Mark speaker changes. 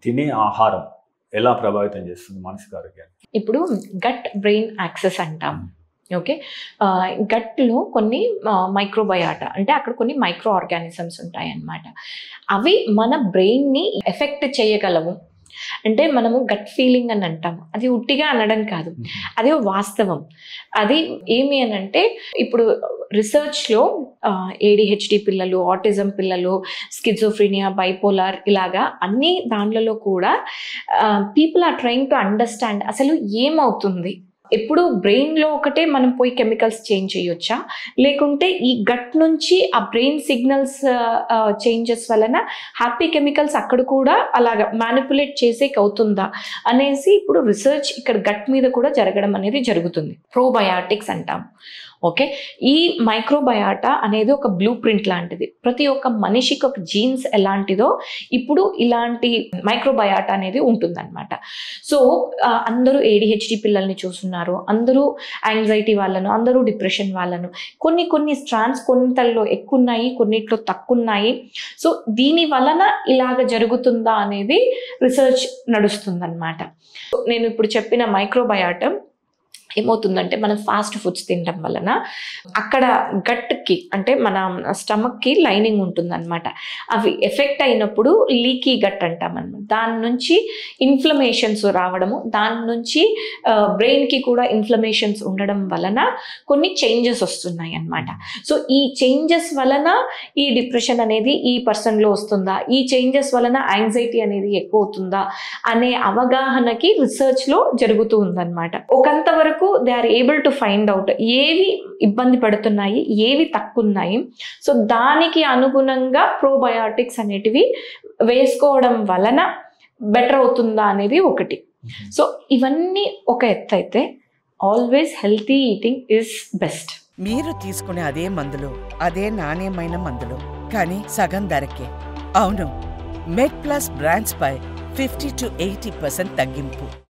Speaker 1: తినే ఆహారం ఎలా ప్రభావితం చేస్తుంది మానసిక ఆరోగ్యాన్ని?
Speaker 2: ఇప్పుడు గట్ బ్రెయిన్ యాక్సెస్ అంటాం. ఓకే. గట్లో కొన్ని మైక్రోబయాటా అంటే అక్కడ కొన్ని మైక్రో ఆర్గానిజమ్స్ ఉంటాయన్నమాట. అవి మన బ్రెయిన్ని ఎఫెక్ట్ చేయగలవు. అంటే మనము గట్ ఫీలింగ్ అని అంటాము. అది ఉట్టిగా అనడం కాదు, అది వాస్తవం. అది ఏమి అని అంటే ఇప్పుడు రీసెర్చ్లో ADHD పిల్లలు, ఆటిజం పిల్లలు, స్కిజోఫ్రీనియా, బైపోలార్ ఇలాగా అన్ని దాంట్లలో కూడా people are trying to understand అసలు ఏమవుతుంది. ఎప్పుడు బ్రెయిన్లో ఒకటే మనం పోయి కెమికల్స్ చేంజ్ చేయొచ్చా, లేకుంటే ఈ గట్ నుంచి ఆ బ్రెయిన్ సిగ్నల్స్ చేంజెస్ వలన హ్యాపీ కెమికల్స్ అక్కడ కూడా అలాగా మ్యానిపులేట్ చేసేకి అవుతుందా అనేసి ఇప్పుడు రీసెర్చ్ ఇక్కడ గట్ మీద కూడా జరగడం అనేది జరుగుతుంది. ప్రోబయాటిక్స్ అంటాం. ఓకే. ఈ మైక్రోబయాటా అనేది ఒక బ్లూ ప్రింట్ లాంటిది. ప్రతి ఒక్క మనిషికి ఒక జీన్స్ ఎలాంటిదో ఇప్పుడు ఇలాంటి మైక్రోబయాటా అనేది ఉంటుందన్నమాట. సో అందరూ ADHD పిల్లల్ని చూస్తున్నారు, అందరూ యాంగ్జైటీ వాళ్ళను, అందరూ డిప్రెషన్ వాళ్ళను. కొన్ని స్ట్రాండ్స్ కొన్నిట్లో ఎక్కువ ఉన్నాయి, కొన్నిట్లో తక్కువ ఉన్నాయి. సో దీని వలన ఇలాగ జరుగుతుందా అనేది రీసెర్చ్ నడుస్తుందన్నమాట. నేను ఇప్పుడు చెప్పిన మైక్రోబయాటా ఏమవుతుందంటే మనం ఫాస్ట్ ఫుడ్స్ తినడం వలన అక్కడ గట్కి అంటే మన స్టమక్కి లైనింగ్ ఉంటుందన్నమాట. అవి ఎఫెక్ట్ అయినప్పుడు లీకీ గట్ అంటాం అన్నమాట. దాని నుంచి ఇన్ఫ్లమేషన్స్ రావడము, దాని నుంచి బ్రెయిన్కి కూడా ఇన్ఫ్లమేషన్స్ ఉండడం వలన కొన్ని చేంజెస్ వస్తున్నాయి అన్నమాట. సో ఈ చేంజెస్ వలన ఈ డిప్రెషన్ అనేది ఈ పర్సన్లో వస్తుందా, ఈ చేంజెస్ వలన యాంగ్జైటీ అనేది ఎక్కువ అవుతుందా అనే అవగాహనకి రీసెర్చ్లో జరుగుతూ ఉందన్నమాట. ఒకంత వరకు they are able to find out ఏవి ఇబ్బంది పడుతున్నాయి, ఏవి తక్కువ ఉన్నాయి. సో దానికి అనుగుణంగా ప్రోబయాటిక్స్ అనేటివి వేసుకోవడం వలన బెటర్ అవుతుందా అనేది ఒకటి. సో ఇవన్నీ ఒక ఎత్తు అయితే always healthy eating is best.
Speaker 3: మీరు తీసుకునే అదే మందులు, అదే నాణ్యమైన మందులు, కానీ సగం ధరకే. అవును, మెడ్ ప్లస్ బ్రాండ్స్ పై 50 to 80% తగ్గింపు.